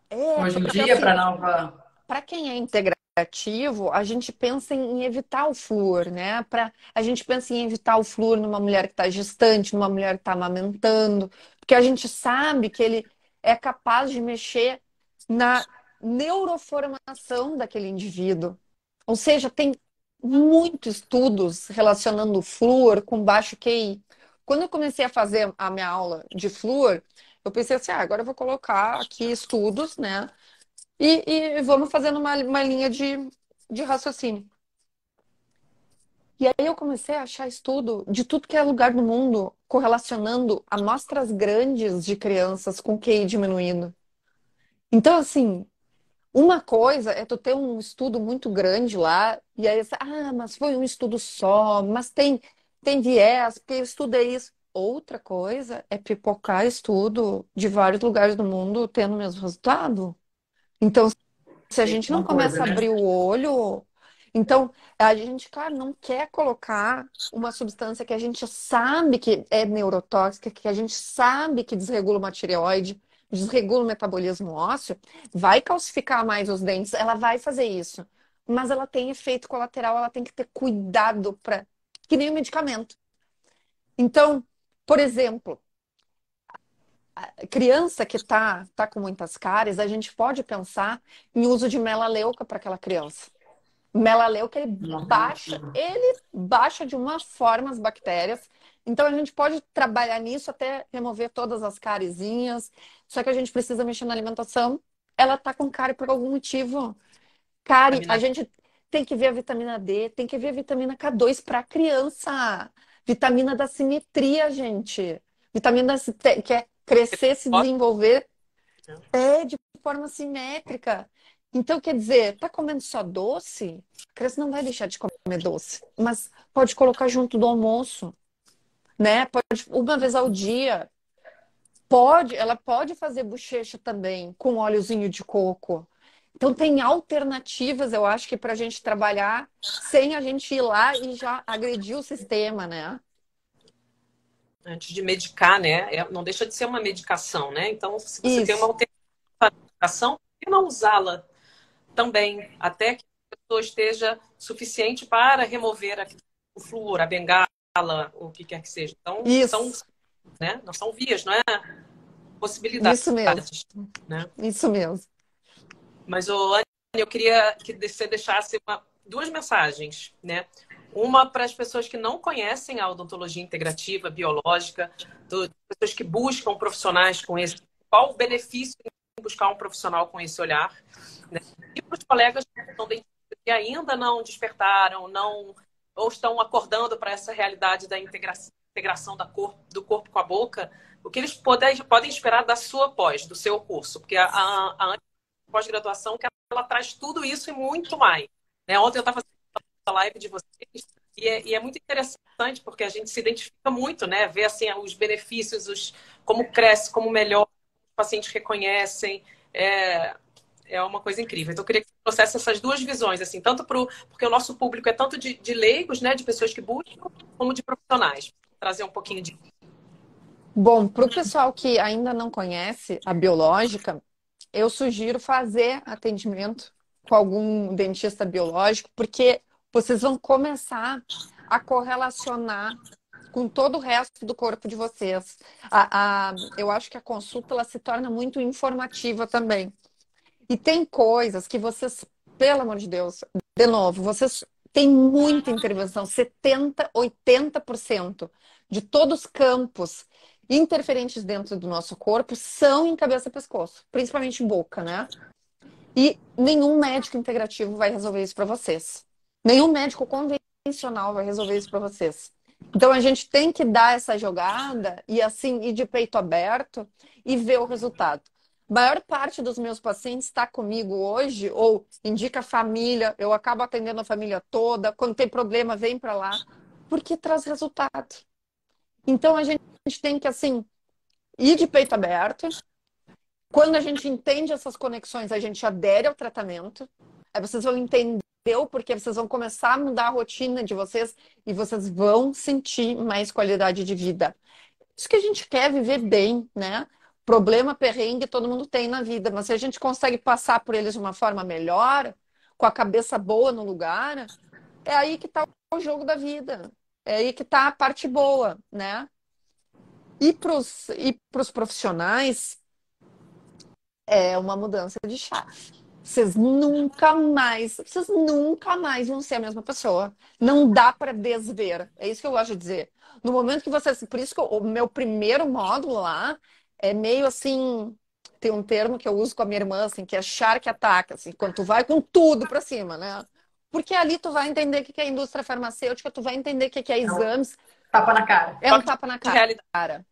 Porque, hoje em porque dia assim, para nova. para quem é integrativo, a gente pensa em evitar o flúor, né? A gente pensa em evitar o flúor numa mulher que está gestante, numa mulher que está amamentando, porque a gente sabe que ele é capaz de mexer na neuroformação daquele indivíduo. Ou seja, tem muitos estudos relacionando o flúor com baixo QI. Quando eu comecei a fazer a minha aula de flúor, eu pensei assim, agora eu vou colocar aqui estudos, né? E vamos fazendo uma linha de raciocínio. E aí eu comecei a achar estudo de tudo que é lugar do mundo, correlacionando amostras grandes de crianças com QI diminuindo. Então, assim, uma coisa é tu ter um estudo muito grande lá, e aí, mas foi um estudo só, mas tem viés, porque eu estudei isso. Outra coisa é pipocar estudo de vários lugares do mundo tendo o mesmo resultado. Então, se a gente não Uma coisa, começa a né? abrir o olho, então a gente, claro, não quer colocar uma substância que a gente sabe que é neurotóxica, que a gente sabe que desregula uma tireoide, desregula o metabolismo ósseo, vai calcificar mais os dentes, ela vai fazer isso. Mas ela tem efeito colateral, ela tem que ter cuidado para que nem o medicamento. Então, por exemplo, criança que tá com muitas cáries, a gente pode pensar em uso de melaleuca para aquela criança. Melaleuca, ele baixa de uma forma as bactérias. Então, a gente pode trabalhar nisso até remover todas as carizinhas. Só que a gente precisa mexer na alimentação. Ela tá com cárie por algum motivo. Cárie, a Vitamina gente tem que ver a vitamina D, tem que ver a vitamina K2 para criança. Vitamina da simetria, gente. Vitamina que é crescer, se D. desenvolver de forma simétrica. Então, quer dizer, tá comendo só doce? A criança não vai deixar de comer doce, mas pode colocar junto do almoço, né? Pode uma vez ao dia. Ela pode fazer bochecha também com óleozinho de coco. Então, tem alternativas, eu acho que para a gente trabalhar sem a gente ir lá e já agredir o sistema, né? Antes de medicar, né? Não deixa de ser uma medicação, né? Então, se você tem uma Isso, alternativa à medicação, por que não usá-la também, até que a pessoa esteja suficiente para remover o flúor, a bengala, o que quer que seja. Então, isso, né? Não são vias, não é possibilidades, isso mesmo, né? isso mesmo. Mas, Anne, eu queria que você deixasse duas mensagens, né? Uma para as pessoas que não conhecem a odontologia integrativa, biológica, pessoas que buscam profissionais com esse. Qual o benefício de buscar um profissional com esse olhar? Né? E para os colegas que são dentistas que ainda não despertaram, não, ou estão acordando para essa realidade da integração do corpo com a boca, o que eles podem esperar da sua pós, do seu curso? Porque a pós-graduação, que ela traz tudo isso e muito mais. Né? Ontem eu estava fazendo a live de vocês e é muito interessante porque a gente se identifica muito, né? Ver assim, os benefícios, como cresce, como melhora, os pacientes reconhecem. É uma coisa incrível. Então, eu queria que você trouxesse essas duas visões, assim, tanto porque o nosso público é tanto de leigos, né? De pessoas que buscam, como de profissionais. Trazer um pouquinho de. Bom, para o pessoal que ainda não conhece a biológica, eu sugiro fazer atendimento com algum dentista biológico, porque vocês vão começar a correlacionar com todo o resto do corpo de vocês. Eu acho que a consulta ela se torna muito informativa também. E tem coisas que vocês, pelo amor de Deus, de novo, vocês têm muita intervenção, 70, 80% de todos os campos interferentes dentro do nosso corpo são em cabeça e pescoço, principalmente boca, né? E nenhum médico integrativo vai resolver isso para vocês. Nenhum médico convencional vai resolver isso para vocês. Então a gente tem que dar essa jogada e assim ir de peito aberto e ver o resultado. A maior parte dos meus pacientes está comigo hoje ou indica a família, eu acabo atendendo a família toda, quando tem problema vem para lá, porque traz resultado. Então a gente tem que assim ir de peito aberto Quando a gente entende essas conexões, a gente adere ao tratamento. Aí vocês vão entender o porquê, vocês vão começar a mudar a rotina de vocês e vocês vão sentir mais qualidade de vida. Isso que a gente quer viver bem, né? Problema, perrengue, todo mundo tem na vida, mas se a gente consegue passar por eles de uma forma melhor, com a cabeça boa no lugar, é aí que tá o jogo da vida. É aí que tá a parte boa, né? E pros profissionais, é uma mudança de chave. Vocês nunca mais vão ser a mesma pessoa. Não dá para desver. É isso que eu gosto de dizer. No momento que vocês. Por isso que o meu primeiro módulo lá é meio assim. Tem um termo que eu uso com a minha irmã, assim, que é shark attack, assim, quando tu vai com tudo para cima, né? Porque ali tu vai entender o que é indústria farmacêutica, tu vai entender o que é exames. Tapa na cara. É um tapa na De realidade. cara.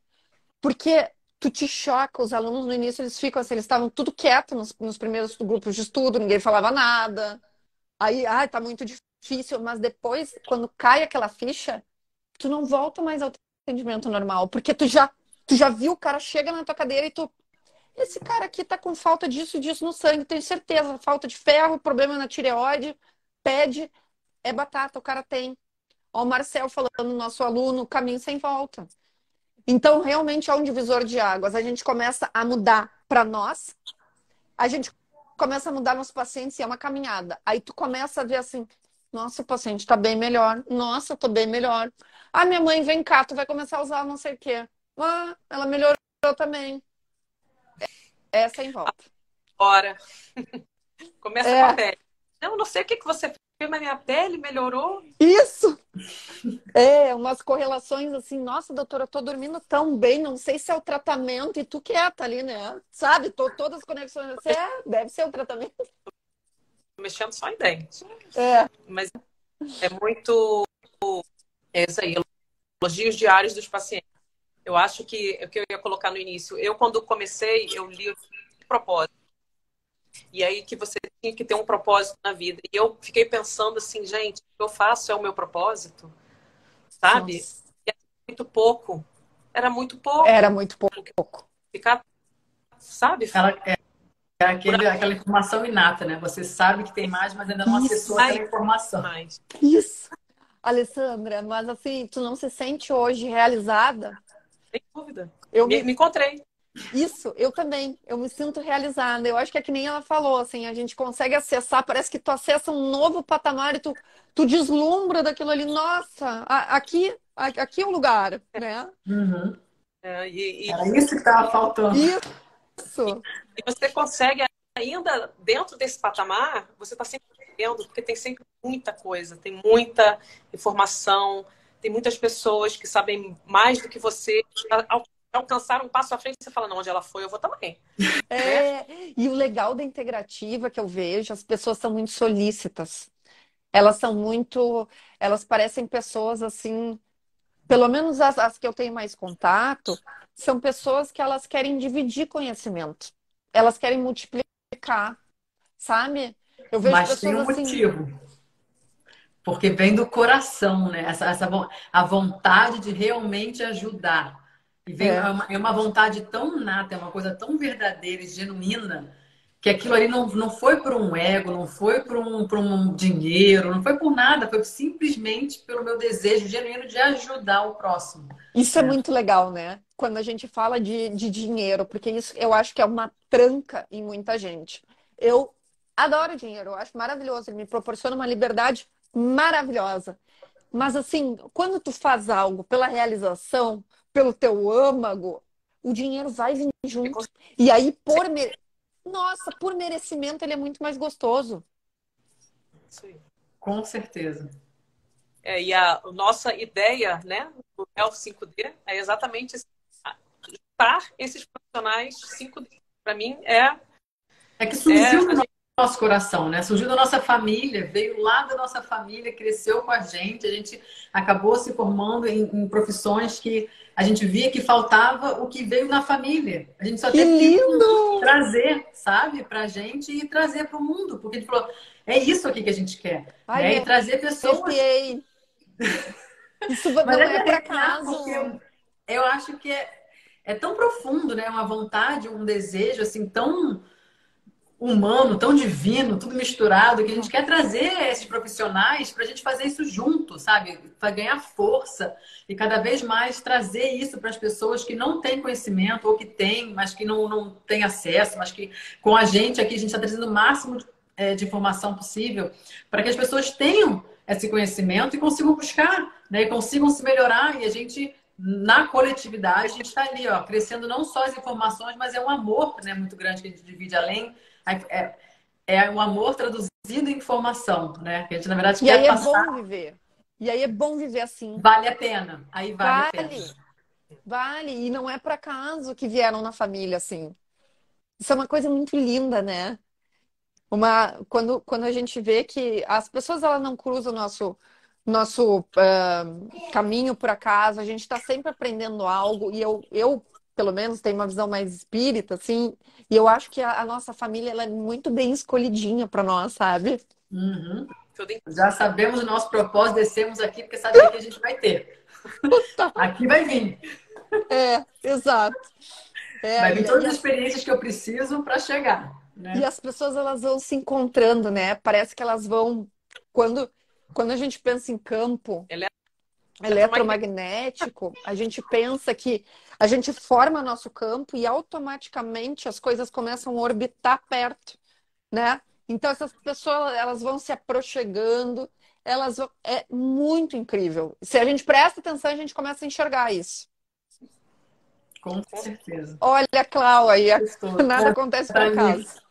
Porque tu te choca, os alunos no início eles ficam assim, eles estavam tudo quietos nos primeiros grupos de estudo, ninguém falava nada. Aí, tá muito difícil, mas depois, quando cai aquela ficha, tu não volta mais ao atendimento normal, porque tu já viu o cara chega na tua cadeira e esse cara aqui tá com falta disso e disso no sangue, tenho certeza, falta de ferro, problema na tireoide, pede, é batata, o cara tem. Ó, o Marcel falando, nosso aluno, caminho sem volta. Então, realmente é um divisor de águas. A gente começa a mudar para nós, a gente começa a mudar nos pacientes e é uma caminhada. Aí tu começa a ver assim, nossa, o paciente está bem melhor. Nossa, eu tô bem melhor. Ah, minha mãe, vem cá, tu vai começar a usar não sei o quê. Ah, ela melhorou também. Essa é em volta. Ora, começa com a É, pele. Eu não sei o que você fez, mas minha pele melhorou. isso! É, umas correlações assim, nossa, doutora, eu tô dormindo tão bem, não sei se é o tratamento, e tu quieta ali, né? Sabe, todas as conexões, deve ser o tratamento. Tô mexendo só em dente. É, Mas é muito. É isso aí, elogios diários dos pacientes. Eu acho que o que eu ia colocar no início, eu quando comecei, eu li o propósito. E aí que você tinha que ter um propósito na vida. E eu fiquei pensando assim, gente, o que eu faço é o meu propósito, sabe? nossa, E era muito pouco. Era muito pouco. era muito pouco. Ficar, sabe? Aquela informação inata, né? Você sabe que tem mais, mas ainda não acessou Isso, aquela informação. Mais. isso. Alessandra, mas assim, tu não se sente hoje realizada? Sem dúvida. Eu Me encontrei. Isso, eu também. Eu me sinto realizada. Eu acho que é que nem ela falou, assim, a gente consegue acessar, parece que tu acessa um novo patamar e tu deslumbra daquilo ali. Nossa, aqui é o lugar, né? Uhum. E Era isso que estava faltando. Isso. você consegue, ainda dentro desse patamar, você está sempre aprendendo, porque tem sempre muita coisa, tem muita informação, tem muitas pessoas que sabem mais do que você. Alcançar um passo à frente, você fala, não, onde ela foi, eu vou também. É, e o legal da integrativa que eu vejo, as pessoas são muito solícitas. Elas são muito, elas parecem pessoas assim, pelo menos as que eu tenho mais contato, são pessoas que elas querem dividir conhecimento. Elas querem multiplicar, sabe? Eu vejo Mas tem pessoas um assim, motivo. Porque vem do coração, né? A vontade de realmente ajudar. E vem, é, é uma vontade tão nata, é uma coisa tão verdadeira e genuína, que aquilo ali não foi por um ego, não foi por um dinheiro, não foi por nada, foi simplesmente pelo meu desejo genuíno de ajudar o próximo. isso é Né? muito legal, né? Quando a gente fala de dinheiro, porque isso eu acho que é uma tranca em muita gente. Eu adoro dinheiro, eu acho maravilhoso, ele me proporciona uma liberdade maravilhosa. Mas assim, quando tu faz algo pela realização, pelo teu âmago, o dinheiro vai vir junto. E aí, nossa, por merecimento, ele é muito mais gostoso. Com certeza. E a nossa ideia, né, do Health 5D é exatamente juntar esses profissionais 5D. Para mim, É que surgiu do nosso coração, né? Surgiu da nossa família, veio lá da nossa família, cresceu com a gente acabou se formando em profissões que a gente via que faltava o que veio na família. A gente só Que teve que lindo! trazer, sabe, pra gente e trazer para o mundo, porque a gente falou, é isso aqui que a gente quer, Ai, né? me E trazer pessoas. arrepiei. Isso Mas não é de é por arrepiar, porque acaso. eu acho que é tão profundo, né? Uma vontade, um desejo assim tão humano, tão divino, tudo misturado, que a gente quer trazer esses profissionais para a gente fazer isso junto, sabe? Para ganhar força e cada vez mais trazer isso para as pessoas que não têm conhecimento ou que têm, mas que não têm acesso, mas que com a gente aqui a gente está trazendo o máximo de informação possível para que as pessoas tenham esse conhecimento e consigam buscar, né? E consigam se melhorar e a gente na coletividade, a gente está ali, ó, crescendo não só as informações, mas é um amor, né, muito grande que a gente divide além. É um amor traduzido em informação, né? Que a gente, na verdade, E aí quer é passar. bom viver. E aí é bom viver assim. Vale a pena. Aí vale a pena. Vale, vale. E não é por acaso que vieram na família assim. Isso é uma coisa muito linda, né? Quando a gente vê que as pessoas elas não cruzam o nosso caminho por acaso, a gente está sempre aprendendo algo, e eu, pelo menos, tenho uma visão mais espírita, assim, e eu acho que a nossa família ela é muito bem escolhidinha para nós, sabe? Uhum. Tudo em- Já sabemos o nosso propósito, descemos aqui, porque sabe que aqui a gente vai ter. Tá. Aqui vai vir. Exato. Vai É, vir todas as experiências que eu preciso para chegar, e né? as pessoas elas vão se encontrando, né? Parece que elas vão. Quando, quando a gente pensa em campo Eletromagnético. eletromagnético, a gente pensa que a gente forma nosso campo e automaticamente as coisas começam a orbitar perto, né? Então essas pessoas elas vão se aproximando, é muito incrível. Se a gente presta atenção, a gente começa a enxergar isso. Com certeza. Olha, Clau, aí Gostoso. nada acontece por Dani. acaso.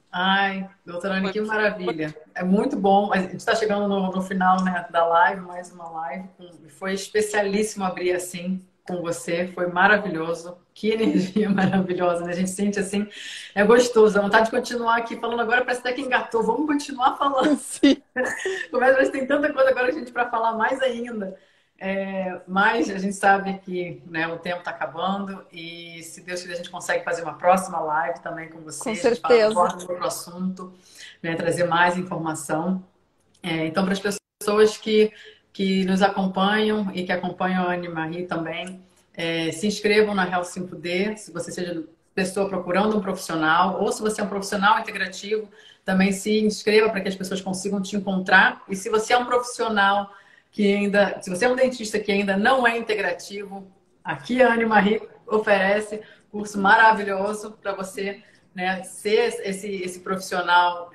Ai, doutora Anne, Foi que maravilha. É muito bom. A gente está chegando no final, né, da live, mais uma live. Foi especialíssimo abrir assim com você. Foi maravilhoso. Que energia maravilhosa, né? A gente sente assim, é gostoso. A vontade de continuar aqui falando agora parece até que engatou. Vamos continuar falando. Sim. Mas tem tanta coisa agora, gente, para falar mais ainda. Mas a gente sabe que, né, o tempo está acabando e se Deus quiser a gente consegue fazer uma próxima live também com você, Com a gente fala certeza. agora de outro assunto, né, trazer mais informação. Então, para as pessoas que nos acompanham e que acompanham a Anne-Marie também, se inscrevam na Health 5D, se você seja pessoa procurando um profissional ou se você é um profissional integrativo, também se inscreva para que as pessoas consigam te encontrar. E se você é um profissional que ainda, se você é um dentista que ainda não é integrativo, aqui a Anne-Marie oferece curso maravilhoso para você, né, ser esse profissional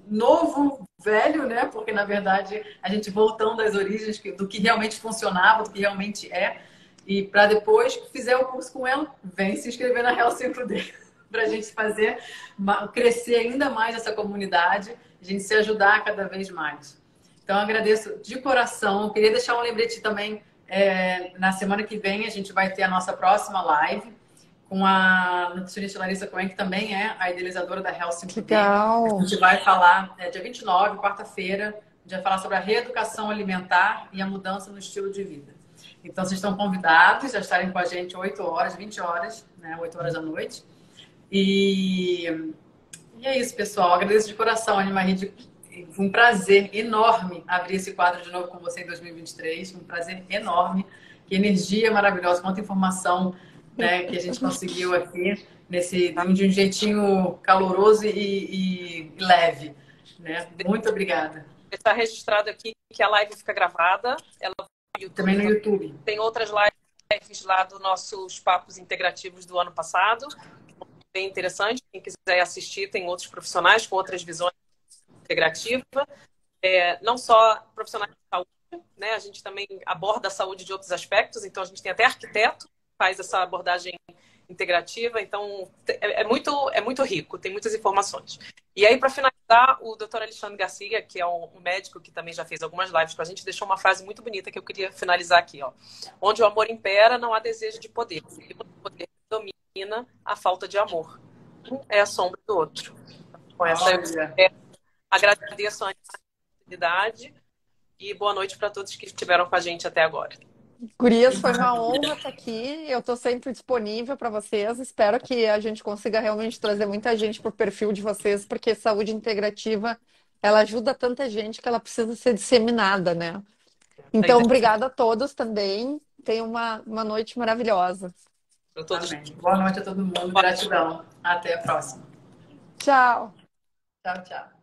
novo, velho, né? Porque na verdade a gente voltando às origens do que realmente funcionava, do que realmente é. E para depois que fizer o curso com ela, vem se inscrever na Real 5D para a gente fazer crescer ainda mais essa comunidade, a gente se ajudar cada vez mais. Então, eu agradeço de coração. Eu queria deixar um lembrete também. Na semana que vem, a gente vai ter a nossa próxima live com a nutricionista Larissa Cohen, que também é a idealizadora da Health 5D. Legal. A gente vai falar, dia 29, quarta-feira, a gente vai falar sobre a reeducação alimentar e a mudança no estilo de vida. Então, vocês estão convidados a estarem com a gente 8 horas, 20 horas, né, 8 horas da noite. E é isso, pessoal. Agradeço de coração, Anne-Marie. Foi um prazer enorme abrir esse quadro de novo com você em 2023. Um prazer enorme. Que energia maravilhosa, quanta informação, né, que a gente conseguiu aqui de um jeitinho caloroso e leve. Né? Muito obrigada. Está registrado aqui que a live fica gravada. Ela vai no YouTube, também no YouTube. Tem outras lives lá dos nossos papos integrativos do ano passado. Bem interessante. Quem quiser assistir, tem outros profissionais com outras visões integrativas. Não só profissionais de saúde, né? A gente também aborda a saúde de outros aspectos. Então, a gente tem até arquiteto que faz essa abordagem integrativa. Então, é muito rico, tem muitas informações. E aí, para finalizar, o Dr. Alexandre Garcia, que é um médico que também já fez algumas lives com a gente, deixou uma frase muito bonita que eu queria finalizar aqui. Ó. Onde o amor impera, não há desejo de poder. E o poder domina a falta de amor. Um é a sombra do outro. Com essa eu agradeço a oportunidade e boa noite para todos que estiveram com a gente até agora. Gurias, foi uma honra estar aqui. Eu estou sempre disponível para vocês. Espero que a gente consiga realmente trazer muita gente para o perfil de vocês, porque saúde integrativa, ela ajuda tanta gente que ela precisa ser disseminada, né? Então, obrigada a todos também. tenha uma noite maravilhosa. Para todos. Amém. Boa noite a todo mundo. Gratidão. Até a próxima. Tchau. Tchau, tchau.